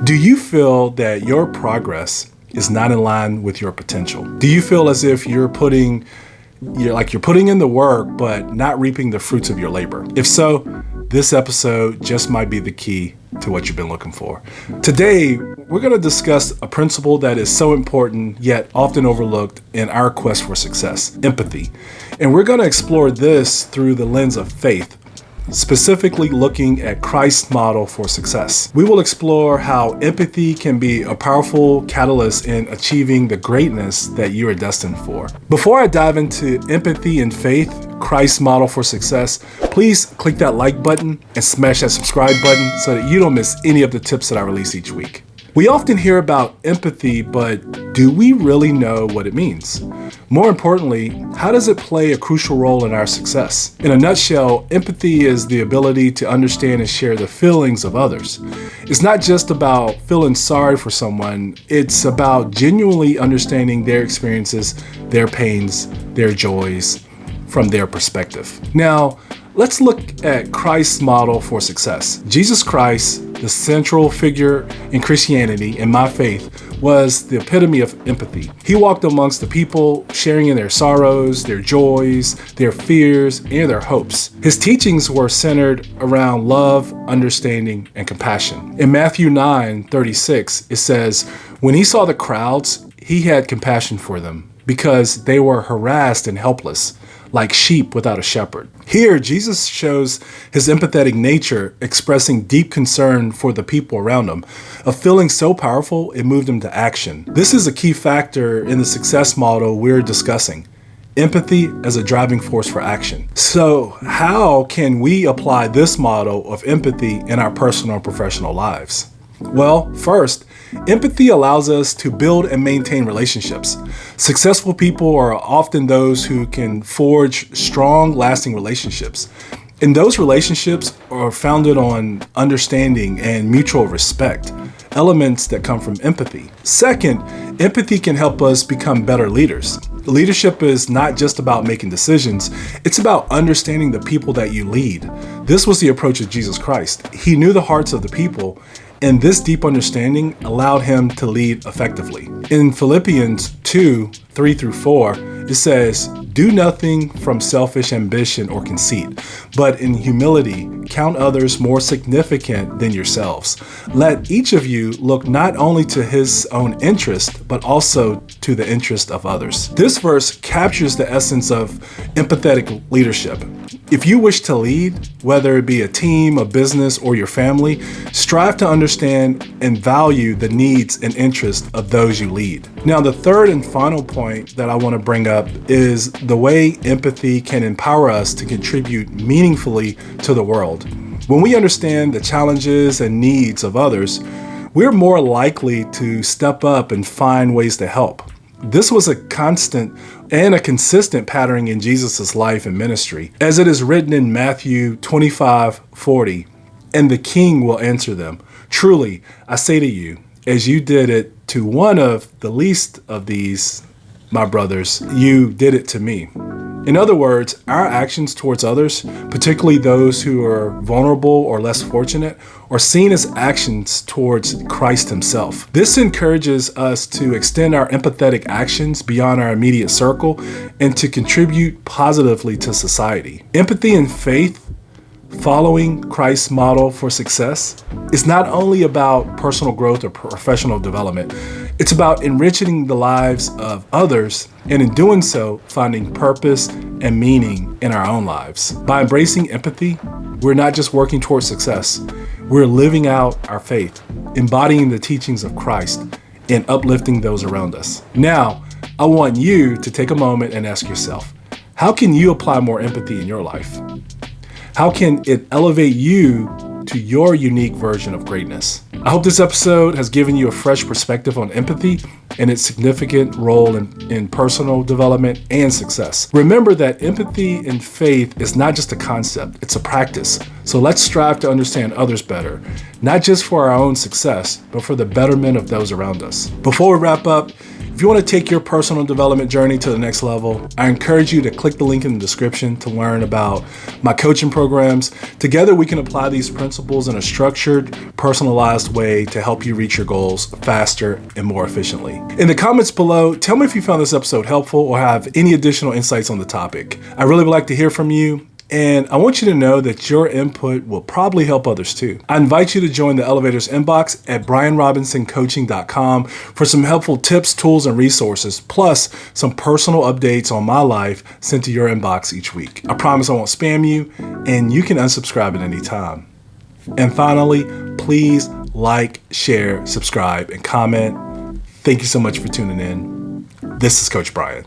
Do you feel that your progress is not in line with your potential? Do you feel as if you're putting in the work, but not reaping the fruits of your labor? If so, this episode just might be the key to what you've been looking for. Today, we're going to discuss a principle that is so important yet often overlooked in our quest for success: empathy. And we're going to explore this through the lens of faith, specifically looking at Christ's model for success. We will explore how empathy can be a powerful catalyst in achieving the greatness that you are destined for. Before I dive into empathy and faith, Christ's model for success, please click that like button and smash that subscribe button so that you don't miss any of the tips that I release each week. We often hear about empathy, but do we really know what it means? More importantly, how does it play a crucial role in our success? In a nutshell, empathy is the ability to understand and share the feelings of others. It's not just about feeling sorry for someone, it's about genuinely understanding their experiences, their pains, their joys from their perspective. Now, let's look at Christ's model for success. Jesus Christ, the central figure in Christianity and my faith, was the epitome of empathy. He walked amongst the people, sharing in their sorrows, their joys, their fears, and their hopes. His teachings were centered around love, understanding, and compassion. In Matthew 9:36, it says, "When he saw the crowds, he had compassion for them, because they were harassed and helpless, like sheep without a shepherd." Here, Jesus shows his empathetic nature, expressing deep concern for the people around him, a feeling so powerful it moved him to action. This is a key factor in the success model we're discussing: empathy as a driving force for action. So, how can we apply this model of empathy in our personal and professional lives? Well, first, empathy allows us to build and maintain relationships. Successful people are often those who can forge strong, lasting relationships. And those relationships are founded on understanding and mutual respect, elements that come from empathy. Second, empathy can help us become better leaders. Leadership is not just about making decisions, it's about understanding the people that you lead. This was the approach of Jesus Christ. He knew the hearts of the people, and this deep understanding allowed him to lead effectively. In Philippians 2:3-4, it says, "Do nothing from selfish ambition or conceit, but in humility count others more significant than yourselves. Let each of you look not only to his own interest, but also to the interest of others." This verse captures the essence of empathetic leadership. If you wish to lead, whether it be a team, a business, or your family, strive to understand and value the needs and interests of those you lead. Now, the third and final point that I want to bring up is the way empathy can empower us to contribute meaningfully to the world. When we understand the challenges and needs of others, we're more likely to step up and find ways to help. This was a constant and a consistent pattern in Jesus' life and ministry, as it is written in Matthew 25:40, "And the king will answer them, 'Truly, I say to you, as you did it to one of the least of these, my brothers, you did it to me.'" In other words, our actions towards others, particularly those who are vulnerable or less fortunate, are seen as actions towards Christ himself. This encourages us to extend our empathetic actions beyond our immediate circle and to contribute positively to society. Empathy and faith, following Christ's model for success, is not only about personal growth or professional development. It's about enriching the lives of others, and in doing so, finding purpose and meaning in our own lives. By embracing empathy, we're not just working towards success, we're living out our faith, embodying the teachings of Christ, and uplifting those around us. Now, I want you to take a moment and ask yourself, how can you apply more empathy in your life? How can it elevate you to your unique version of greatness? I hope this episode has given you a fresh perspective on empathy and its significant role in personal development and success. Remember that empathy and faith is not just a concept, it's a practice. So let's strive to understand others better, not just for our own success, but for the betterment of those around us. Before we wrap up, If you want to take your personal development journey to the next level, I encourage you to click the link in the description to learn about my coaching programs. Together, we can apply these principles in a structured, personalized way to help you reach your goals faster and more efficiently. In the comments below, tell me if you found this episode helpful or have any additional insights on the topic. I really would like to hear from you. And I want you to know that your input will probably help others too. I invite you to join the Elevators inbox at brianrobinsoncoaching.com for some helpful tips, tools, and resources, plus some personal updates on my life sent to your inbox each week. I promise I won't spam you, and you can unsubscribe at any time. And finally, please like, share, subscribe, and comment. Thank you so much for tuning in. This is Coach Brian.